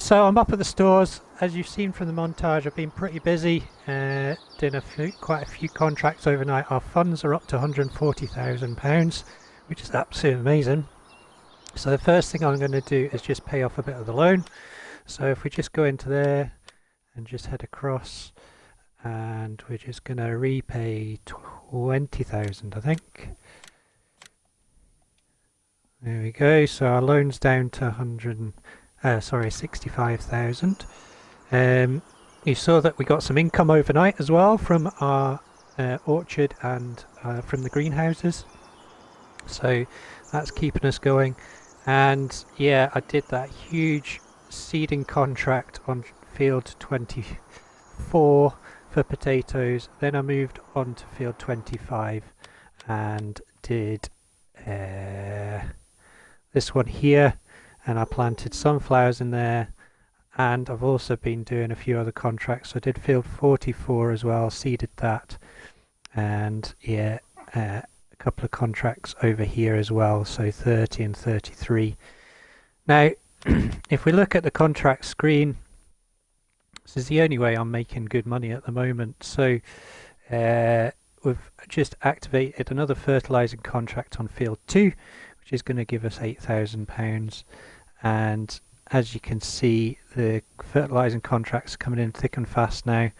So I'm up at the stores. As you've seen from the montage, I've been pretty busy doing quite a few contracts overnight. Our funds are up to £140,000, which is absolutely amazing. So the first thing I'm going to do is just pay off a bit of the loan. So if we just go into there and just head across, and we're just going to repay 20,000, I think. There we go. So our loan's down to 65,000. You saw that we got some income overnight as well from our orchard and from the greenhouses, so that's keeping us going. And yeah, I did that huge seeding contract on field 24 for potatoes. Then I moved on to field 25 and did this one here, and I planted sunflowers in there. And I've also been doing a few other contracts. So I did field 44 as well, seeded that, and yeah, a couple of contracts over here as well, so 30 and 33. Now if we look at the contract screen, this is the only way I'm making good money at the moment. So we've just activated another fertilizing contract on field 2, which is going to give us £8,000, and as you can see, the fertilizing contracts are coming in thick and fast now,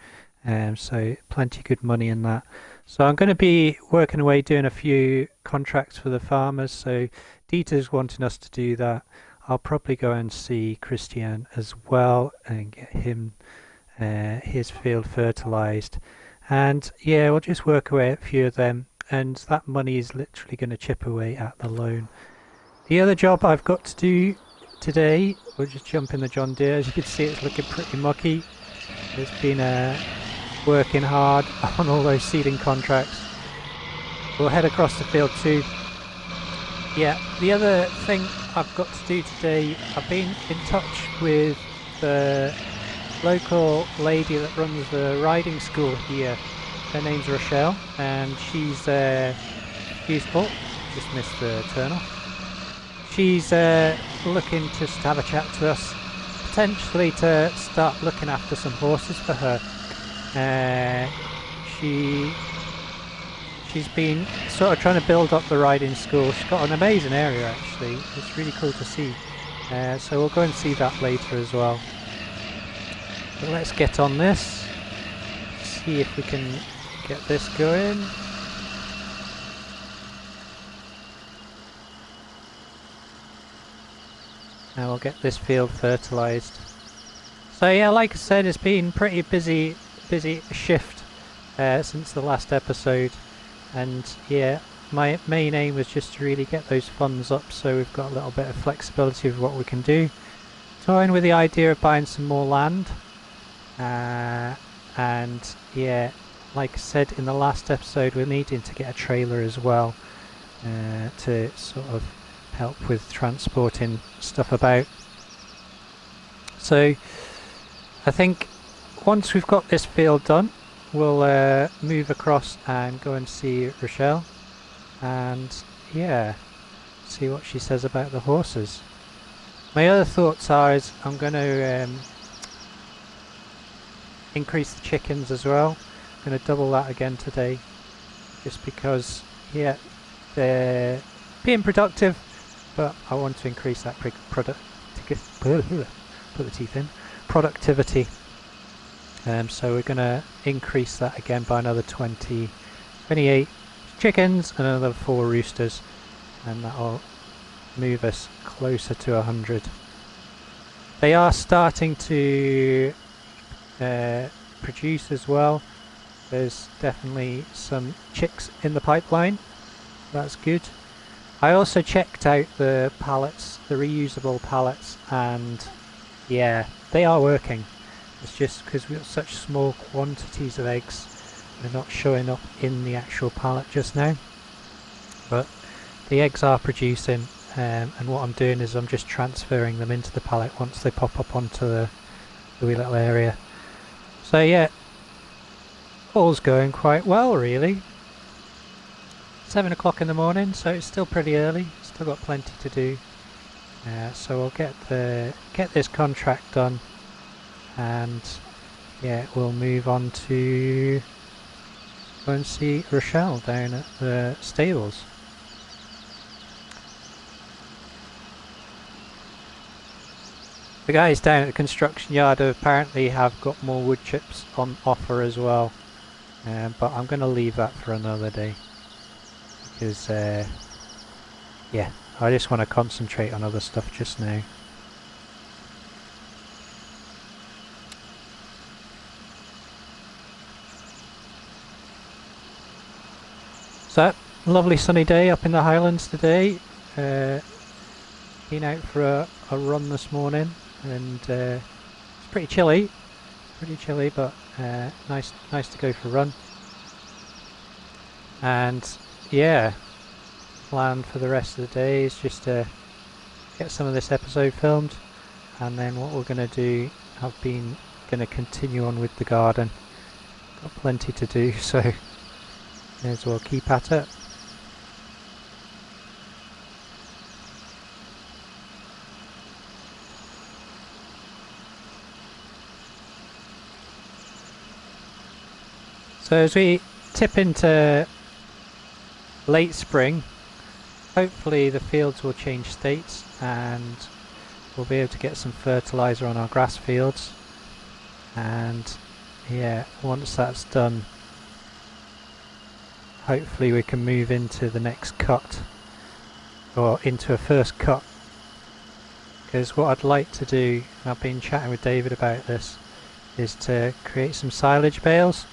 so plenty of good money in that. So I'm going to be working away doing a few contracts for the farmers. So Dieter's wanting us to do that. I'll probably go and see Christian as well and get him his field fertilized, and yeah, we'll just work away at a few of them, and that money is literally going to chip away at the loan. The other job I've got to do today, we'll just jump in the John Deere. As you can see, it's looking pretty mucky. It's been working hard on all those seeding contracts. We'll head across the field too. Yeah, the other thing I've got to do today, I've been in touch with the local lady that runs the riding school here. Her name's Rochelle, and she's oh, just missed the turn off. She's looking to have a chat to us, potentially to start looking after some horses for her. She's been sort of trying to build up the riding school. She's got an amazing area actually. It's really cool to see. So we'll go and see that later as well. But let's get on this. See if we can get this going. Now we'll get this field fertilized. So yeah, like I said, it's been pretty busy shift since the last episode. And yeah, my main aim was just to really get those funds up so we've got a little bit of flexibility of what we can do. Toying with the idea of buying some more land. And yeah, like I said in the last episode, we're needing to get a trailer as well to sort of help with transporting stuff about. So I think once we've got this field done, we'll move across and go and see Rochelle, and yeah, see what she says about the horses. My other thoughts are I'm going to increase the chickens as well. I'm going to double that again today, just because yeah, they're being productive, but I want to increase that productivity. So we're going to increase that again by another 28 chickens and another 4 roosters, and that'll move us closer to 100. They are starting to produce as well. There's definitely some chicks in the pipeline. That's good. I also checked out the pallets, the reusable pallets, and yeah, they are working. It's just because we've got such small quantities of eggs, they're not showing up in the actual pallet just now. But the eggs are producing, and what I'm doing is I'm just transferring them into the pallet once they pop up onto the wee little area. So yeah, all's going quite well really. 7 o'clock in the morning, so it's still pretty early, still got plenty to do. So we'll get this contract done, and yeah, we'll move on to go and see Rochelle down at the stables. The guys down at the construction yard apparently have got more wood chips on offer as well, but I'm going to leave that for another day, because yeah, I just want to concentrate on other stuff just now. So, lovely sunny day up in the Highlands today. Been out for a run this morning, and it's pretty chilly, but nice to go for a run. And yeah, plan for the rest of the day is just to get some of this episode filmed, and then what we're going to do, I've been going to continue on with the garden. Got plenty to do, so may as well keep at it. So as we tip into late spring, hopefully the fields will change states and we'll be able to get some fertilizer on our grass fields. And yeah, once that's done, hopefully we can move into the next cut, or into a first cut because what I'd like to do, and I've been chatting with David about this, is to create some silage bales.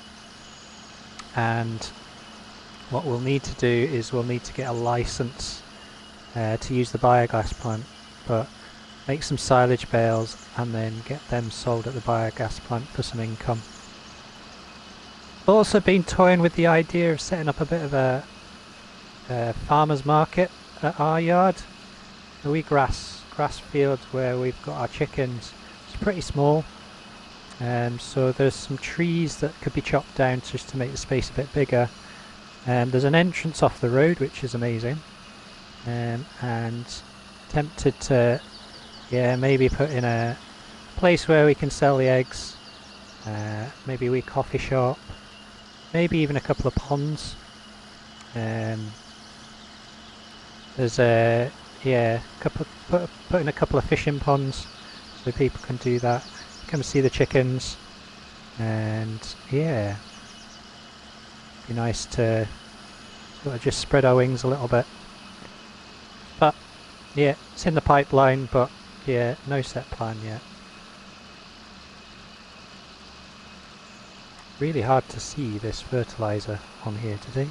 And what we'll need to do is we'll need to get a license to use the biogas plant, but make some silage bales and then get them sold at the biogas plant for some income. I've also been toying with the idea of setting up a bit of a farmer's market at our yard. A wee grass field where we've got our chickens. It's pretty small, so there's some trees that could be chopped down just to make the space a bit bigger. There's an entrance off the road which is amazing, and tempted to maybe put in a place where we can sell the eggs, maybe a wee coffee shop, maybe even a couple of ponds. There's a put in a couple of fishing ponds so people can do that, come see the chickens, and yeah, be nice to sort of just spread our wings a little bit. But yeah, it's in the pipeline, but yeah, no set plan yet. Really hard to see this fertilizer on here today.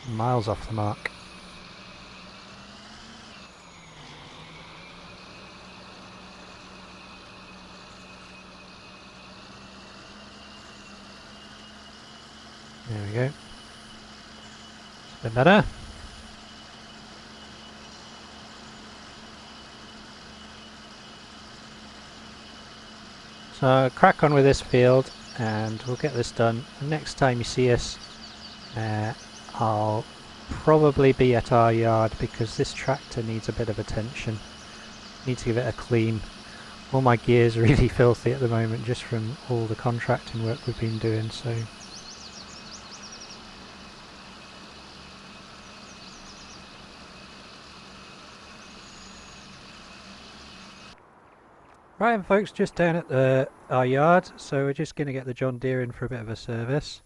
Miles off the mark. There we go. It's a bit better. So crack on with this field and we'll get this done. And next time you see us, I'll probably be at our yard because this tractor needs a bit of attention. Need to give it a clean. All my gear's really filthy at the moment just from all the contracting work we've been doing, so right, folks, just down at our yard, so we're just going to get the John Deere in for a bit of a service.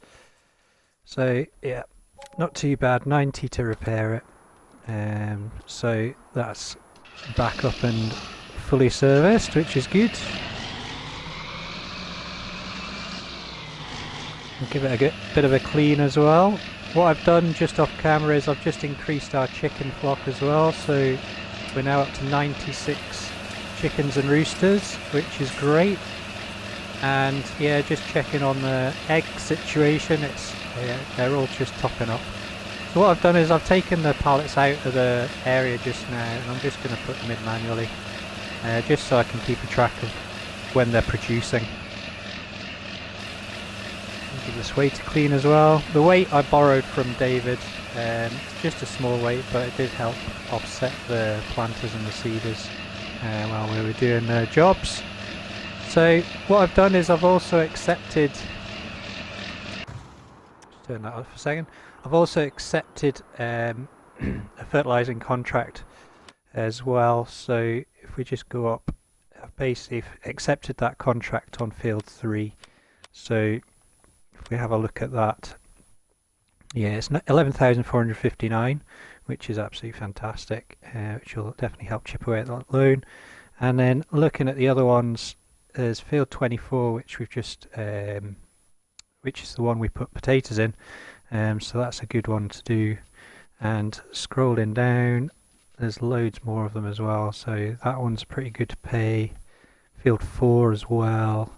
So yeah, not too bad, 90 to repair it, so that's back up and fully serviced, which is good. I'll give it a bit of a clean as well. What I've done just off camera is I've just increased our chicken flock as well, so we're now up to 96 chickens and roosters, which is great. And yeah, just checking on the egg situation, they're all just topping up. So what I've done is I've taken the pallets out of the area just now and I'm just going to put them in manually, just so I can keep a track of when they're producing. I'll give this weight to clean as well. The weight I borrowed from David, it's just a small weight, but it did help offset the planters and the seeders while we were doing the jobs. So what I've done is I've also accepted, just turn that off for a second, I've also accepted a fertilizing contract as well. So if we just go up, I've basically accepted that contract on field 3. So if we have a look at that, yeah, it's 11,459, which is absolutely fantastic, which will definitely help chip away at that loan. And then looking at the other ones, there's field 24, which we've just, which is the one we put potatoes in, so that's a good one to do. And scrolling down, there's loads more of them as well, so that one's pretty good to pay. Field 4 as well.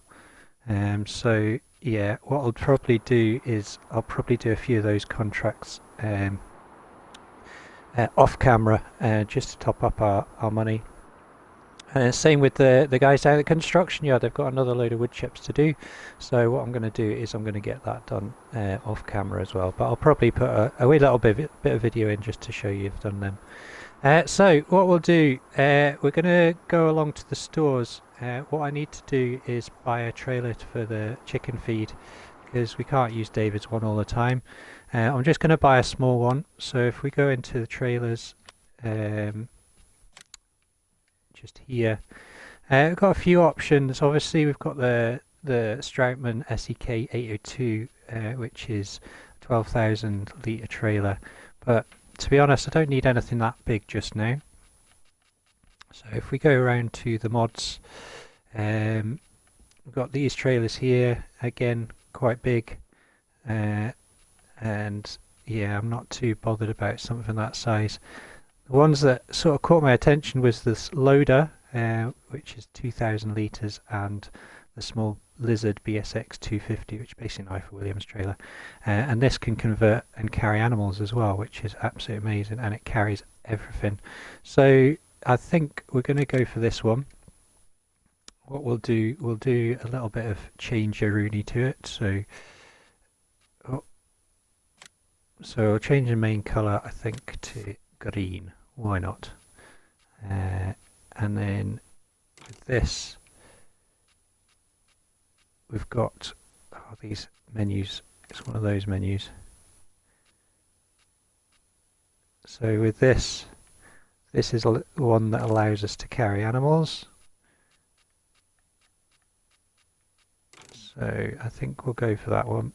So yeah, what I'll probably do is I'll probably do a few of those contracts off camera, just to top up our money. Same with the guys down at the construction yard. They've got another load of wood chips to do, so what I'm going to do is I'm going to get that done off camera as well, but I'll probably put a wee little bit of video in just to show you I've done them. So what we'll do, we're going to go along to the stores. What I need to do is buy a trailer for the chicken feed because we can't use David's one all the time. I'm just going to buy a small one, so if we go into the trailers, just here. We've got a few options. Obviously, we've got the Stroutman SEK 802, which is 12,000 litre trailer. But to be honest, I don't need anything that big just now. So if we go around to the mods, we've got these trailers here, again quite big, and yeah, I'm not too bothered about something that size. The ones that sort of caught my attention was this loader, which is 2,000 litres, and the small Lizard BSX 250, which is basically an Ivor Williams trailer, and this can convert and carry animals as well, which is absolutely amazing, and it carries everything. So I think we're going to go for this one. What we'll do a little bit of change-a-rooney to it. So we'll change the main colour, I think, to green. Why not? And then with this, we've got these menus. It's one of those menus. So with this is one that allows us to carry animals. So I think we'll go for that one.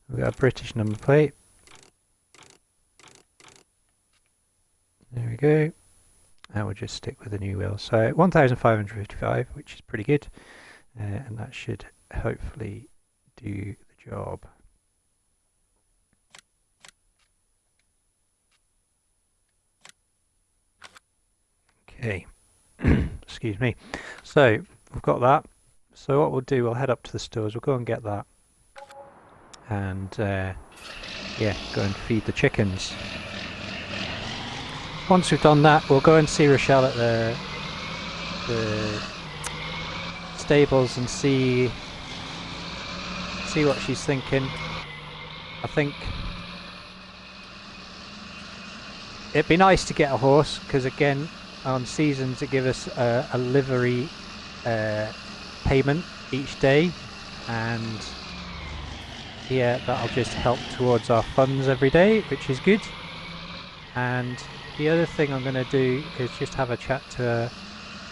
We've got a British number plate. There we go. And we'll just stick with the new wheel. So 1,555, which is pretty good. And that should hopefully do the job. Okay. Excuse me. So we've got that. So what we'll do, we'll head up to the stores, we'll go and get that, and yeah, go and feed the chickens. Once we've done that, we'll go and see Rochelle at the stables and see what she's thinking. I think it'd be nice to get a horse, because again, on seasons it gives us a livery payment each day, and yeah, that'll just help towards our funds every day, which is good. And the other thing I'm going to do is just have a chat to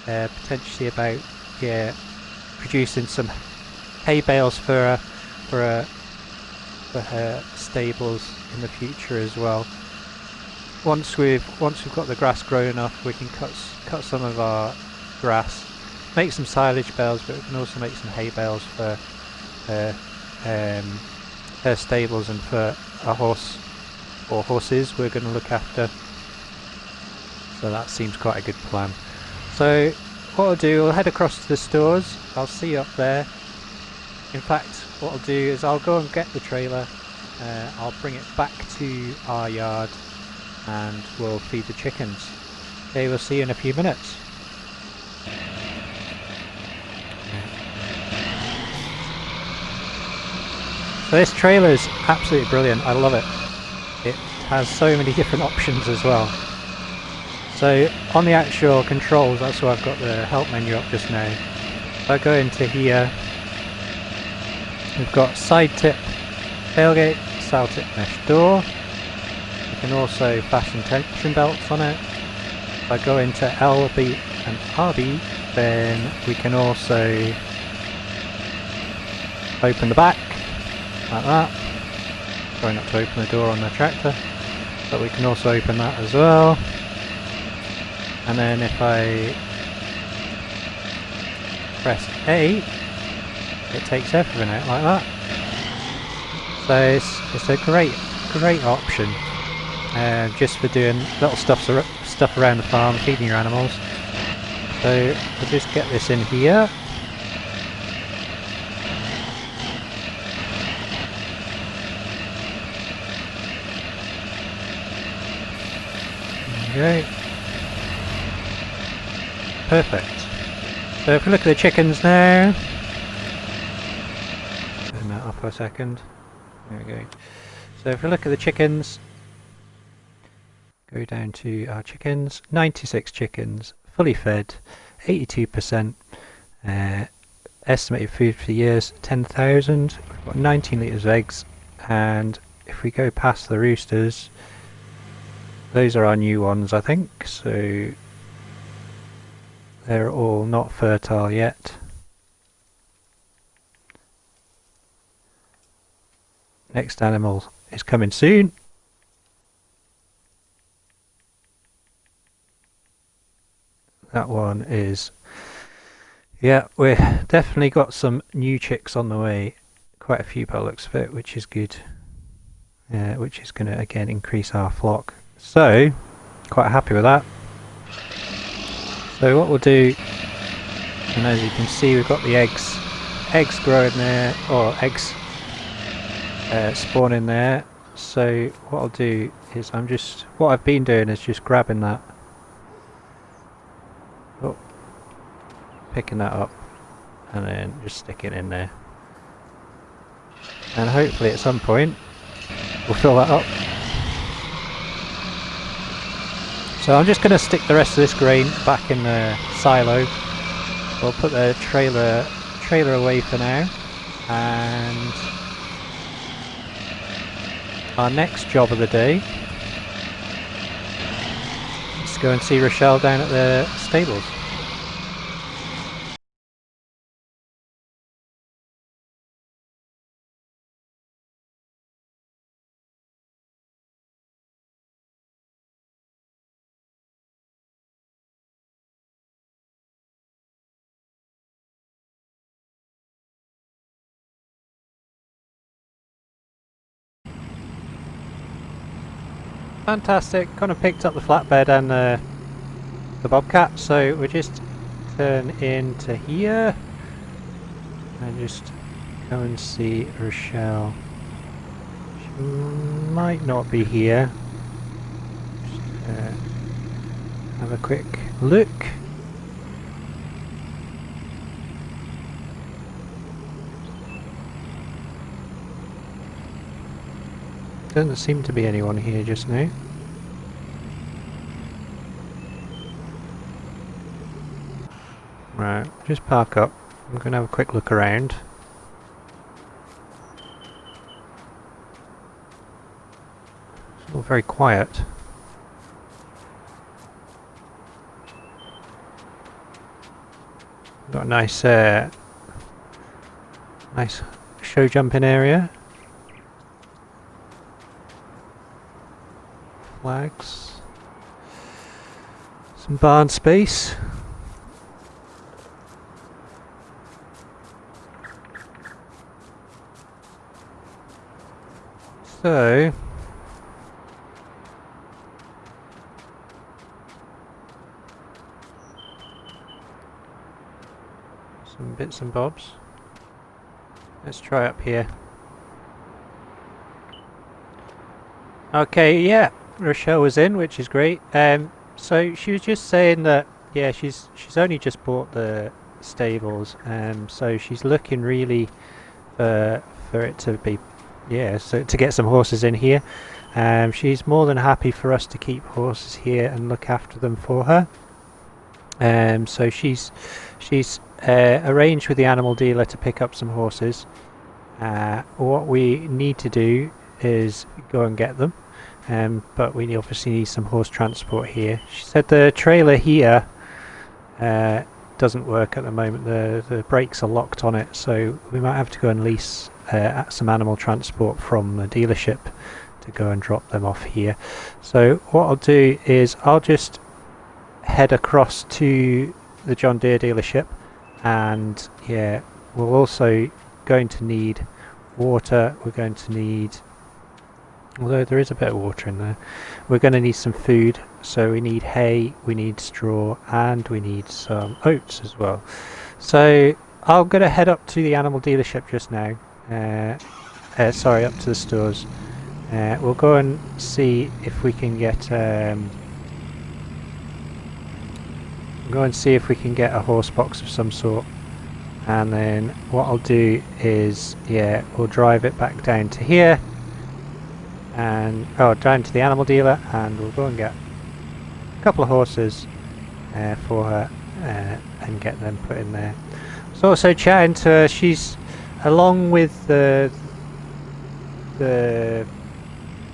her potentially about producing some hay bales for her stables in the future as well. Once we've got the grass grown enough, we can cut some of our grass, make some silage bales, but we can also make some hay bales for her stables and for a horse or horses we're going to look after. So that seems quite a good plan. So what I'll do, I'll head across to the stores. I'll see you up there. In fact, what I'll do is I'll go and get the trailer. I'll bring it back to our yard and we'll feed the chickens. Okay, we'll see you in a few minutes. So this trailer is absolutely brilliant. I love it. It has so many different options as well. So on the actual controls, that's why I've got the help menu up just now. If I go into here, we've got side tip tailgate, saddle tip mesh door. You can also fasten tension belts on it. If I go into LB and RB, then we can also open the back like that. Try not to open the door on the tractor, but we can also open that as well. And then if I press A, it takes everything out like that. So it's a great option, just for doing little stuff around the farm, feeding your animals. So we'll just get this in here. There we go. Perfect. So if we look at the chickens now, turn that off for a second. There we go. So if we look at the chickens, go down to our chickens, 96 chickens, fully fed, 82%, estimated food for the years 10,000, we've got 19 litres of eggs, and if we go past the roosters, those are our new ones I think, so they're all not fertile yet. Next animal is coming soon. That one is, yeah, we've definitely got some new chicks on the way. Quite a few by the looks of it, which is good. Which is going to again increase our flock. So, quite happy with that. So what we'll do, and as you can see, we've got the eggs growing there, or eggs spawning there. So what I'll do is what I've been doing is just grabbing that, picking that up, and then just sticking it in there. And hopefully at some point we'll fill that up. So I'm just going to stick the rest of this grain back in the silo. We'll put the trailer away for now, and our next job of the day is to go and see Rochelle down at the stables. Fantastic, kind of picked up the flatbed and the bobcat, so we'll just turn into here and just go and see Rochelle. She might not be here. Just, have a quick look. Doesn't seem to be anyone here just now. Right, just park up. I'm going to have a quick look around. It's all very quiet. Got a nice show jumping area. Flags. Some barn space. So some bits and bobs. Let's try up here. Okay, yeah, Rochelle was in, which is great. So she was just saying that, yeah, she's only just bought the stables, so she's looking really for it to be, yeah, so to get some horses in here. She's more than happy for us to keep horses here and look after them for her. So she's arranged with the animal dealer to pick up some horses. What we need to do is go and get them, but we obviously need some horse transport here. She said the trailer here doesn't work at the moment. The brakes are locked on it, so we might have to go and lease some animal transport from the dealership to go and drop them off here. So what I'll do is I'll just head across to the John Deere dealership, and yeah, we're also going to need water. We're going to need, although there is a bit of water in there, we're going to need some food. So we need hay, we need straw, and we need some oats as well. So I'm going to head up to the animal dealership just now. Sorry, up to the stores. We'll go and see if we can get a horse box of some sort, and then what I'll do is, yeah, we'll drive it back down to here, and down to the animal dealer, and we'll go and get a couple of horses for her and get them put in there. So also chatting to her, she's along with the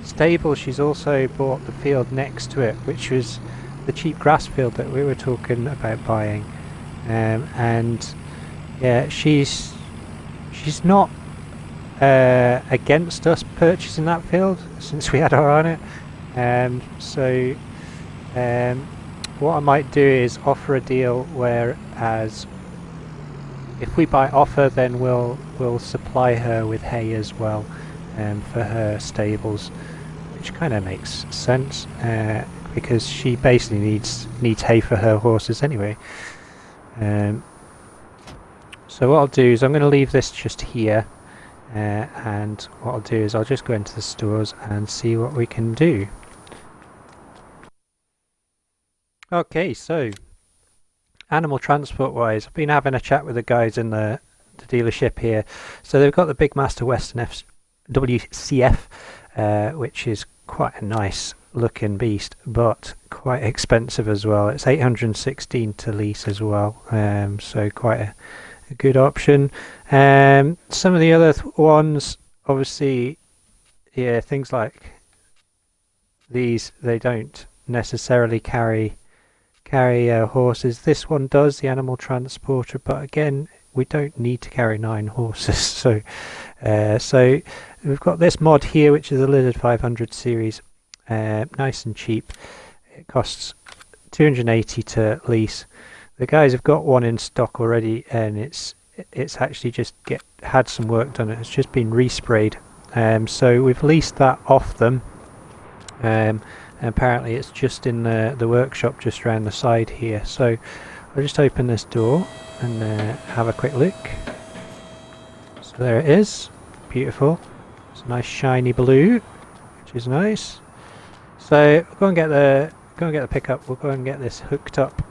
stable, she's also bought the field next to it, which was the cheap grass field that we were talking about buying. and yeah, she's not against us purchasing that field since we had her on it. So what I might do is offer a deal whereas if we buy off her, then we'll supply her with hay as well for her stables, which kind of makes sense because she basically needs hay for her horses anyway. So what I'll do is I'm going to leave this just here, and what I'll do is I'll just go into the stores and see what we can do. Okay, so animal transport wise, I've been having a chat with the guys in the dealership here. So they've got the Big Master Western WCF, which is quite a nice looking beast, but quite expensive as well. It's 816 to lease as well, so quite a good option. Some of the other ones, obviously, yeah, things like these, they don't necessarily carry horses. This one does, the animal transporter, but again, we don't need to carry 9 horses. So we've got this mod here, which is a Lizard 500 series, nice and cheap. It costs 280 to lease. The guys have got one in stock already, and it's actually just had some work done. It's just been resprayed. So we've leased that off them. Apparently it's just in the workshop just around the side here. So I'll just open this door and have a quick look. So there it is, beautiful. It's a nice shiny blue, which is nice. So we'll go and get the pickup. We'll go and get this hooked up.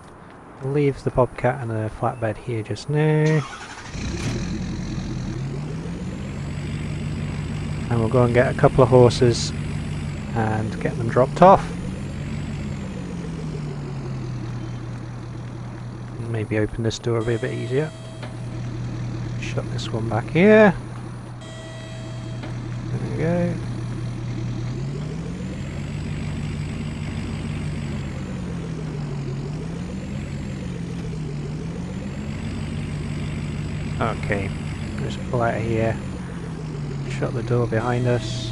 We'll leave the bobcat and the flatbed here just now, and we'll go and get a couple of horses and get them dropped off. Maybe open this door a bit easier. Shut this one back here. There we go. Okay, let's pull out of here. Shut the door behind us.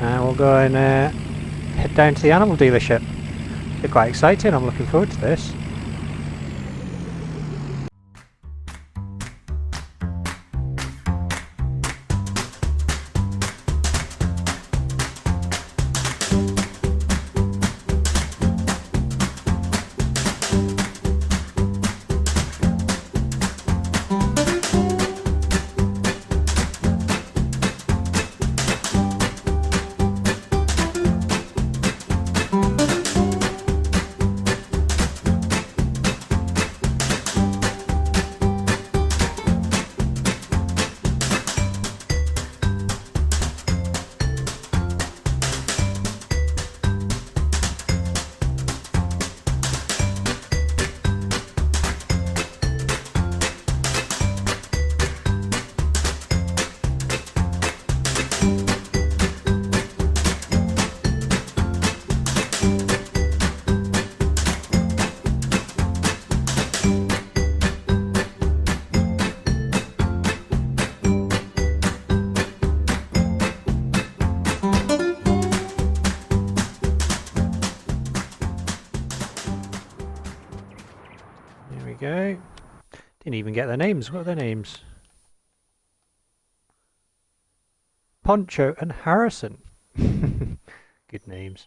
And we'll go and head down to the animal dealership. It's quite exciting, I'm looking forward to this. Go. Didn't even get their names. What are their names? Poncho and Harrison. Good names.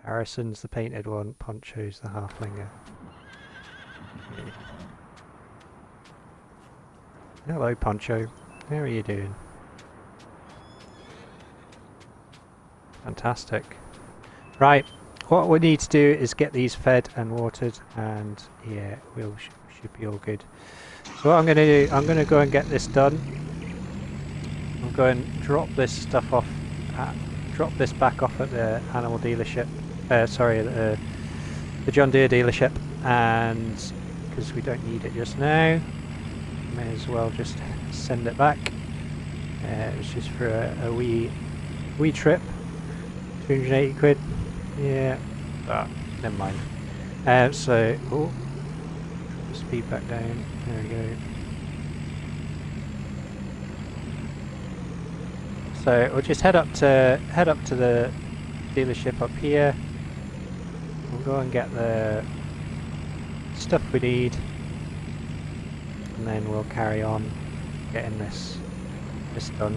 Harrison's the painted one, Poncho's the halflinger. Yeah. Hello, Poncho. How are you doing? Fantastic. Right, what we need to do is get these fed and watered, and yeah, we'll should be all good. So what I'm going to do, I'm going to go and get this done. I'll go and drop this stuff off, drop this back off at the animal dealership, sorry, the John Deere dealership, and because we don't need it just now, may as well just send it back. It was just for a wee trip, 280 quid, yeah, but never mind. So, oh, speed back down. There we go. So we'll just head up to the dealership up here. We'll go and get the stuff we need, and then we'll carry on getting this done.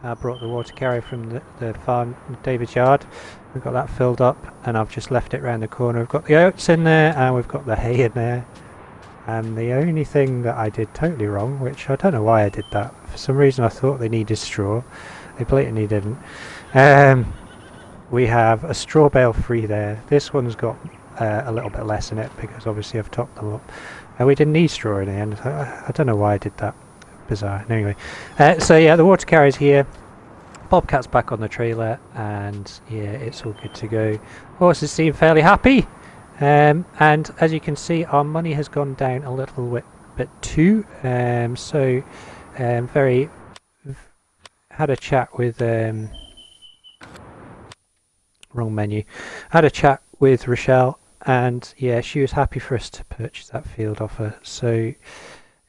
I brought the water carrier from the farm, David's yard. We've got that filled up, and I've just left it round the corner. We've got the oats in there, and we've got the hay in there. And the only thing that I did totally wrong, which I don't know why I did that. For some reason I thought they needed straw. They blatantly didn't. We have a straw bale free there. This one's got a little bit less in it because obviously I've topped them up. And we didn't need straw in the end. I don't know why I did that. Bizarre. Anyway, so yeah, the water carrier's here. Bobcat's back on the trailer, and yeah, it's all good to go. Horses seem fairly happy. And as you can see, our money has gone down a little bit too. Very had a chat with wrong menu. Had a chat with Rochelle, and yeah, she was happy for us to purchase that field off her. So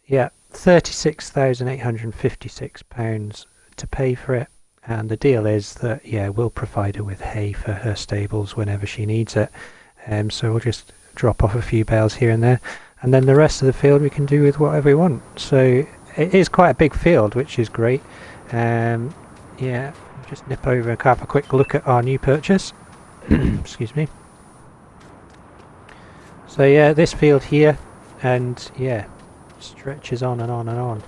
yeah, £36,856 to pay for it. And the deal is that yeah, we'll provide her with hay for her stables whenever she needs it. So we'll just drop off a few bales here and there, and then the rest of the field we can do with whatever we want. So it is quite a big field, which is great. Yeah, just nip over and have a quick look at our new purchase. Excuse me. So yeah, this field here, and yeah, stretches on and on and on.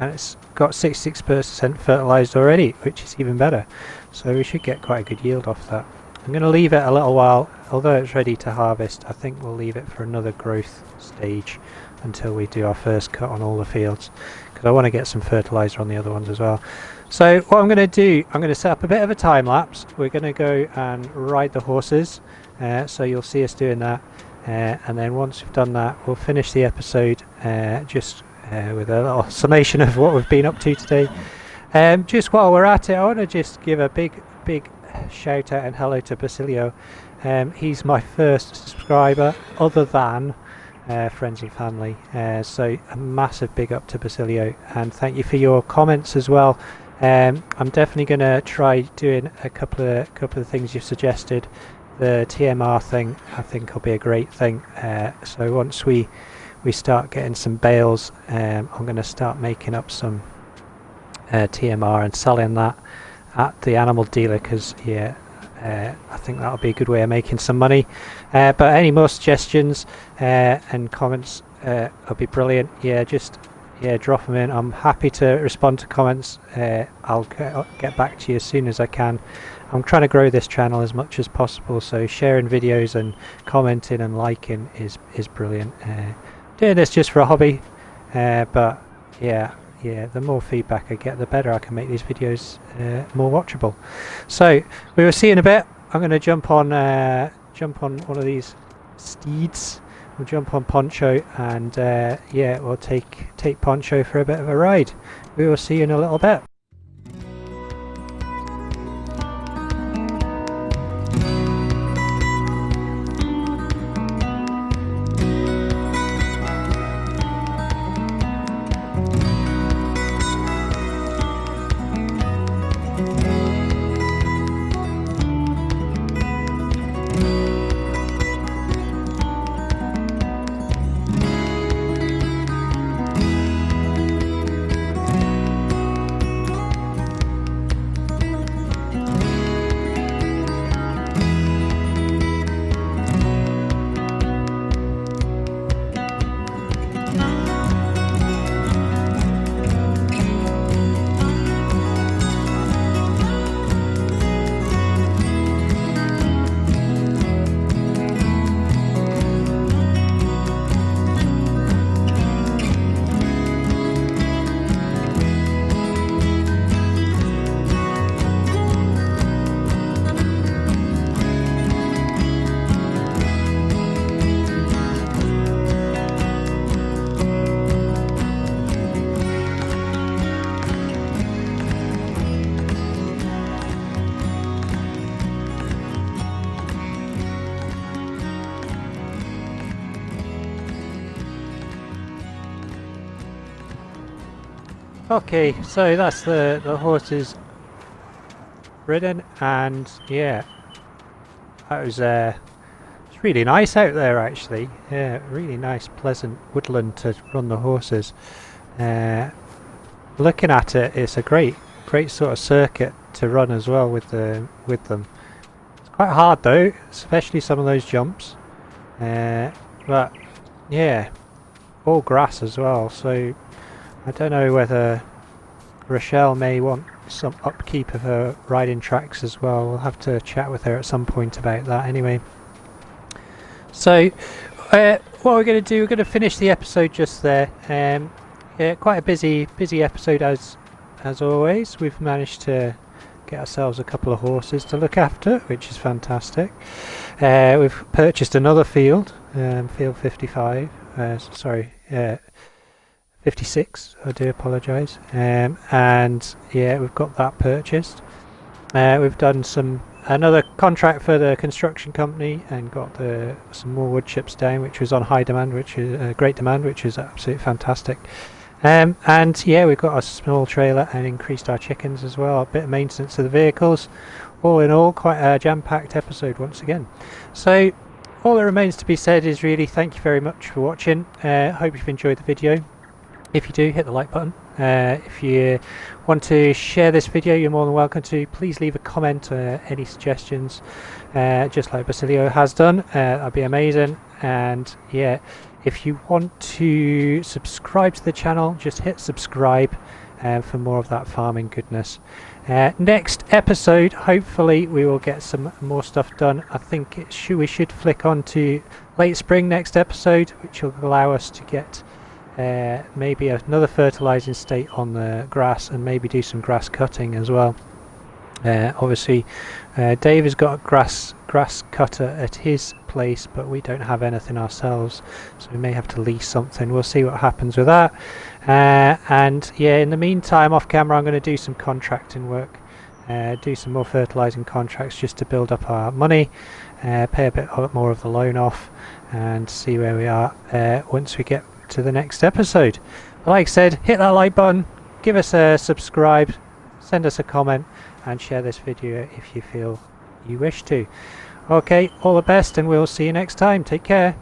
And it's got 66% fertilised already, which is even better. So we should get quite a good yield off that. I'm going to leave it a little while, although it's ready to harvest. I think we'll leave it for another growth stage until we do our first cut on all the fields, because I want to get some fertiliser on the other ones as well. So what I'm going to do, I'm going to set up a bit of a time lapse. We're going to go and ride the horses, so you'll see us doing that, and then once we've done that, we'll finish the episode with a little summation of what we've been up to today. Just while we're at it, I want to just give a big shout out and hello to Basilio. He's my first subscriber other than friends and family, so a massive big up to Basilio, and thank you for your comments as well. I'm definitely going to try doing a couple of things you've suggested. The TMR thing I think will be a great thing, so once we start getting some bales, I'm going to start making up some TMR and selling that at the animal dealer, because yeah, I think that'll be a good way of making some money. But any more suggestions and comments will be brilliant. Yeah, just drop them in. I'm happy to respond to comments. I'll get back to you as soon as I can. I'm trying to grow this channel as much as possible, so sharing videos and commenting and liking is brilliant. Doing this just for a hobby, but yeah, the more feedback I get, the better I can make these videos more watchable. So we will see in a bit. I'm going to jump on one of these steeds. We'll jump on Poncho, and yeah, we'll take Poncho for a bit of a ride. We will see you in a little bit. Okay, so that's the horses ridden, and yeah, that was it's really nice out there actually. Yeah, really nice, pleasant woodland to run the horses. Looking at it, it's a great sort of circuit to run as well with them. It's quite hard though, especially some of those jumps. But yeah, all grass as well. So I don't know whether Rochelle may want some upkeep of her riding tracks as well. We'll have to chat with her at some point about that anyway. So what we're going to do, we're going to finish the episode just there. Yeah, quite a busy episode as always. We've managed to get ourselves a couple of horses to look after, which is fantastic. We've purchased another field, field 55. Sorry, 56. I do apologise. And yeah, we've got that purchased. We've done another contract for the construction company and got some more wood chips down, which was on high demand, which is great demand, which is absolutely fantastic. And yeah, we've got a small trailer and increased our chickens as well. A bit of maintenance of the vehicles. All in all, quite a jam-packed episode once again. So all that remains to be said is really thank you very much for watching. Hope you've enjoyed the video. If you do, hit the like button. If you want to share this video, you're more than welcome to. Please leave a comment or any suggestions, just like Basilio has done. That'd be amazing. And yeah, if you want to subscribe to the channel, just hit subscribe for more of that farming goodness. Next episode, hopefully we will get some more stuff done. I think we should flick on to late spring next episode, which will allow us to get maybe another fertilizing state on the grass and maybe do some grass cutting as well. Obviously Dave has got a grass cutter at his place, but we don't have anything ourselves, so we may have to lease something. We'll see what happens with that. And yeah, in the meantime, off camera, I'm going to do some contracting work, do some more fertilizing contracts just to build up our money, pay a bit more of the loan off, and see where we are once we get to the next episode. But like I said, hit that like button, give us a subscribe, send us a comment, and share this video if you feel you wish to. Okay, all the best, and we'll see you next time. Take care.